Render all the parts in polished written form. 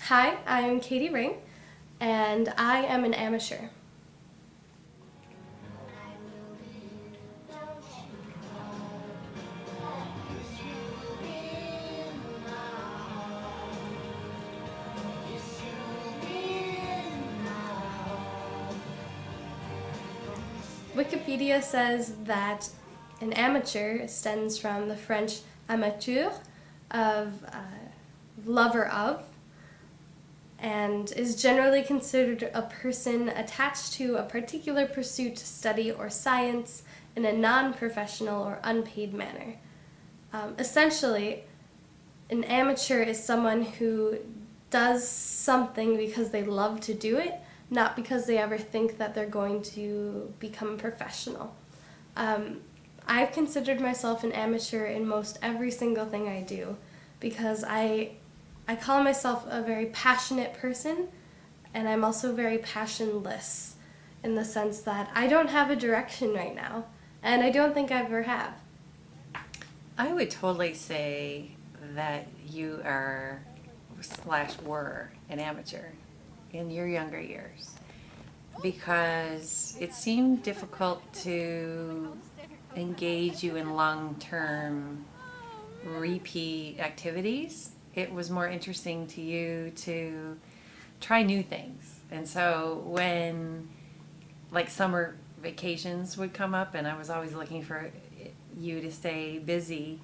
Hi, I'm Katie Ring, and I am an amateur. Wikipedia says that an amateur stems from the French amateur, of lover of, and is generally considered a person attached to a particular pursuit, study, or science in a non professional or unpaid manner. Essentially, an amateur is someone who does something because they love to do it, not because they ever think that they're going to become a professional. Um, I've considered myself an amateur in most every single thing I do because I call myself a very passionate person, and I'm also very passionless in the sense that I don't have a direction right now, and I don't think I ever have. I would totally say that you are slash were an amateur in your younger years because it seemed difficult to engage you in long-term repeat activities. It was more interesting to you to try new things. And so when like summer vacations would come up and I was always looking for you to stay busy,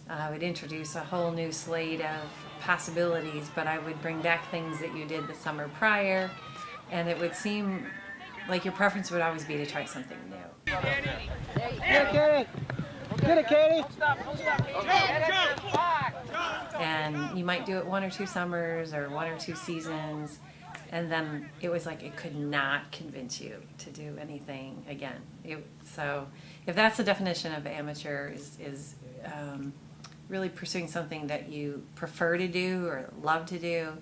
I would introduce a whole new slate of possibilities, but I would bring back things that you did the summer prior, and it would seem like your preference would always be to try something new. Get it, Katie! Get it, Katie! And you might do it one or two summers or one or two seasons, and then it was like it could not convince you to do anything again. So if that's the definition of amateur is really pursuing something that you prefer to do or love to do,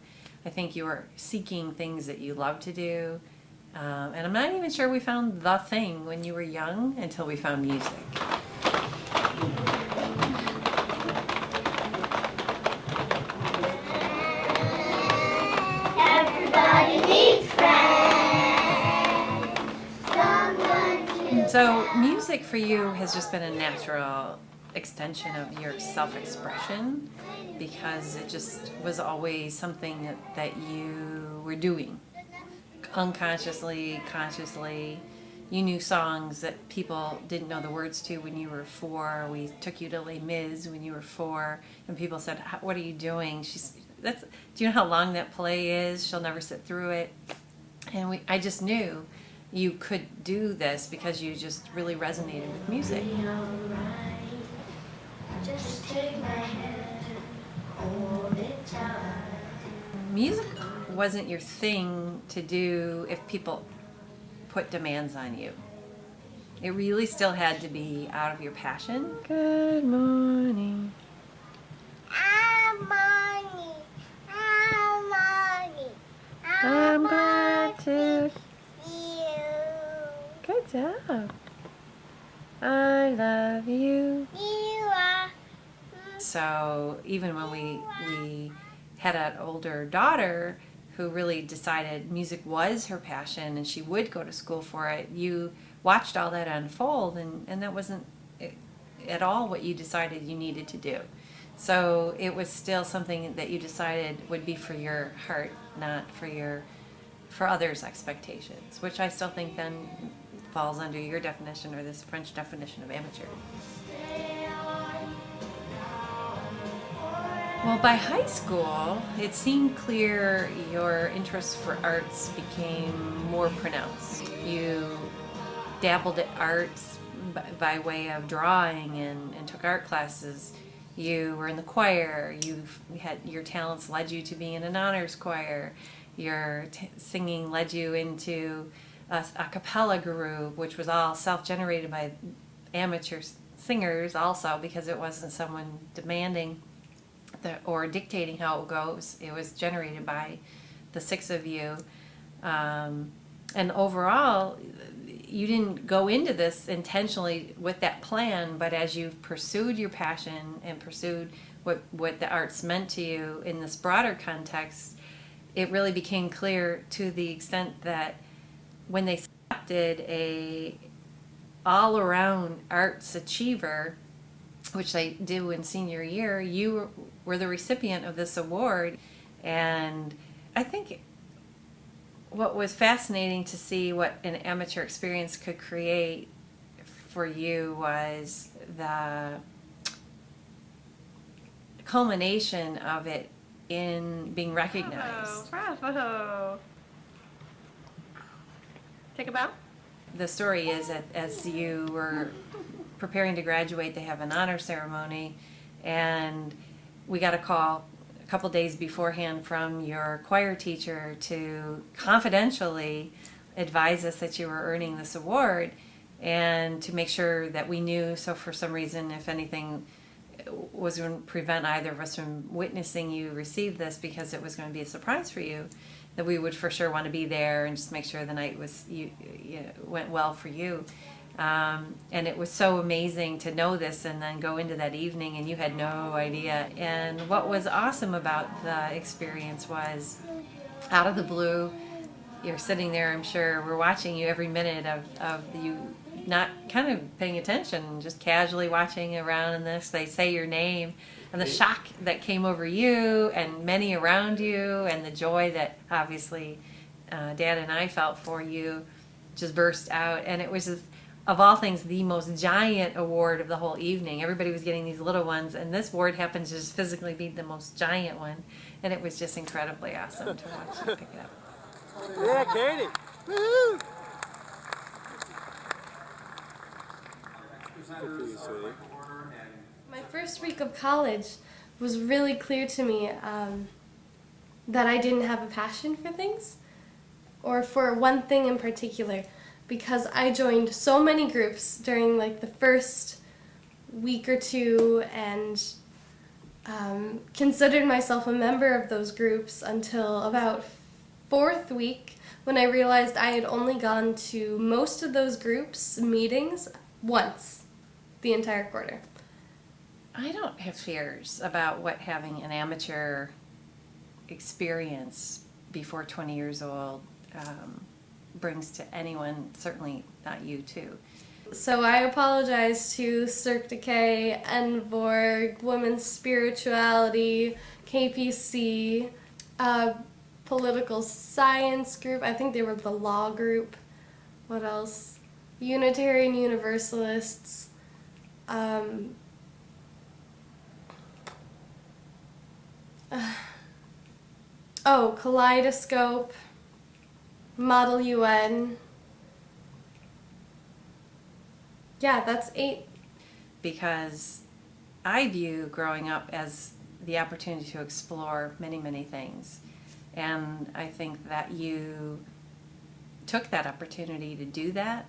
I think you are seeking things that you love to do. And I'm not even sure we found the thing when you were young until we found music. Everybody needs friends. So music for you has just been a natural extension of your self-expression because it just was always something that you were doing unconsciously, consciously. You knew songs that people didn't know the words to when you were 4. We took you to Les Mis when you were 4, and people said, "What are you doing?" Do you know how long that play is? She'll never sit through it. And I just knew you could do this because you just really resonated with music. Just take my hand, hold it tight. Music wasn't your thing to do if people put demands on you. It really still had to be out of your passion. Good morning. I'm money. I'm money. I'm glad to. You. Good job. I love you. You are. So even when we had an older daughter who really decided music was her passion and she would go to school for it, you watched all that unfold, and that wasn't at all what you decided you needed to do. So it was still something that you decided would be for your heart, not for others' expectations, which I still think then falls under your definition or this French definition of amateur. Well, by high school, it seemed clear your interest for arts became more pronounced. You dabbled at arts by way of drawing and took art classes. You were in the choir. Your talents led you to being in an honors choir. Your singing led you into a cappella group, which was all self-generated by amateur singers also, because it wasn't someone demanding or dictating how it goes. It was generated by the 6 of you. And overall, you didn't go into this intentionally with that plan, but as you've pursued your passion and pursued what the arts meant to you in this broader context, it really became clear to the extent that when they selected a all-around arts achiever, which they do in senior year, you were the recipient of this award. And I think what was fascinating to see what an amateur experience could create for you was the culmination of it in being recognized. Bravo. Take a bow. The story is that as you were preparing to graduate, they have an honor ceremony, and we got a call a couple days beforehand from your choir teacher to confidentially advise us that you were earning this award, and to make sure that we knew, so for some reason, if anything was going to prevent either of us from witnessing you receive this, because it was going to be a surprise for you, that we would for sure want to be there and just make sure the night was went well for you. And it was so amazing to know this and then go into that evening and you had no idea. And what was awesome about the experience was, out of the blue, you're sitting there, I'm sure, we're watching you every minute of you not kind of paying attention, just casually watching around, and this, they say your name, and the shock that came over you and many around you, and the joy that obviously Dad and I felt for you just burst out. And it was just, of all things, the most giant award of the whole evening. Everybody was getting these little ones, and this award happens to just physically be the most giant one, and it was just incredibly awesome to watch you pick it up. Yeah, Katie. Woo! My first week of college was really clear to me that I didn't have a passion for things, or for one thing in particular, because I joined so many groups during like the first week or two, and considered myself a member of those groups until about fourth week, when I realized I had only gone to most of those groups' meetings once the entire quarter. I don't have fears about what having an amateur experience before 20 years old brings to anyone, certainly not you too. So I apologize to Cirque du K, Envorg, Women's Spirituality, KPC, Political Science Group, I think they were the Law Group, what else? Unitarian Universalists, Kaleidoscope, Model UN. Yeah, that's 8. Because I view growing up as the opportunity to explore many, many things. And I think that you took that opportunity to do that.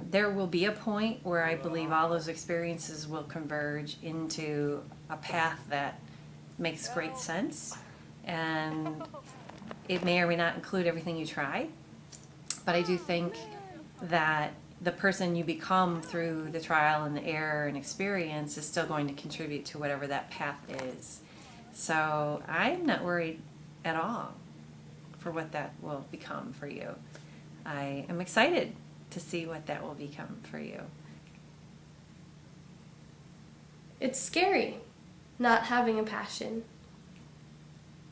There will be a point where I believe all those experiences will converge into a path that makes great sense. And it may or may not include everything you try. But I do think that the person you become through the trial and the error and experience is still going to contribute to whatever that path is. So I'm not worried at all for what that will become for you. I am excited to see what that will become for you. It's scary not having a passion.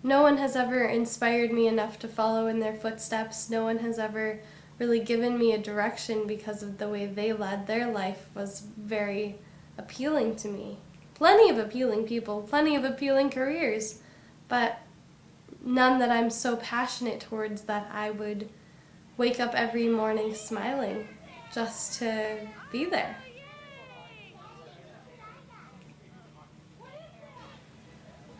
No one has ever inspired me enough to follow in their footsteps. No one has ever really given me a direction, because of the way they led their life was very appealing to me. Plenty of appealing people, plenty of appealing careers, but none that I'm so passionate towards that I would wake up every morning smiling just to be there.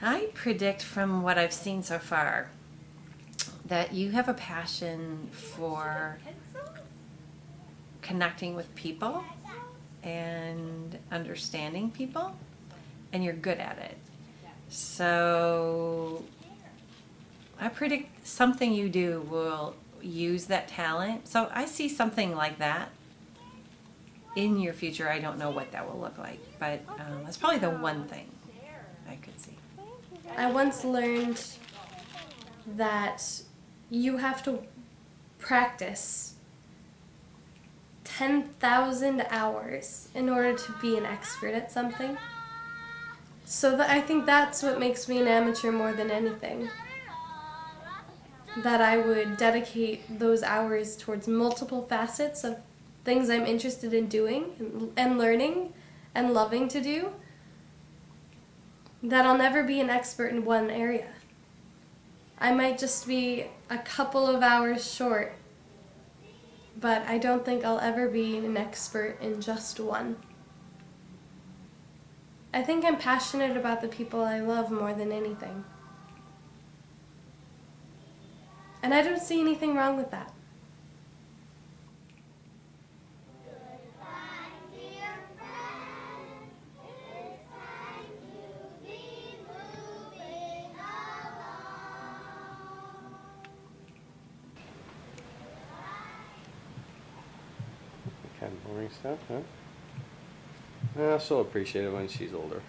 I predict from what I've seen so far that you have a passion for connecting with people and understanding people, and you're good at it. So I predict something you do will use that talent. So I see something like that in your future. I don't know what that will look like, but that's probably the one thing I could see. I once learned that you have to practice 10,000 hours in order to be an expert at something. So I think that's what makes me an amateur more than anything. That I would dedicate those hours towards multiple facets of things I'm interested in doing and learning and loving to do, that I'll never be an expert in one area. I might just be a couple of hours short, but I don't think I'll ever be an expert in just one. I think I'm passionate about the people I love more than anything. And I don't see anything wrong with that. Kind of boring stuff, huh? She'll appreciate it when she's older.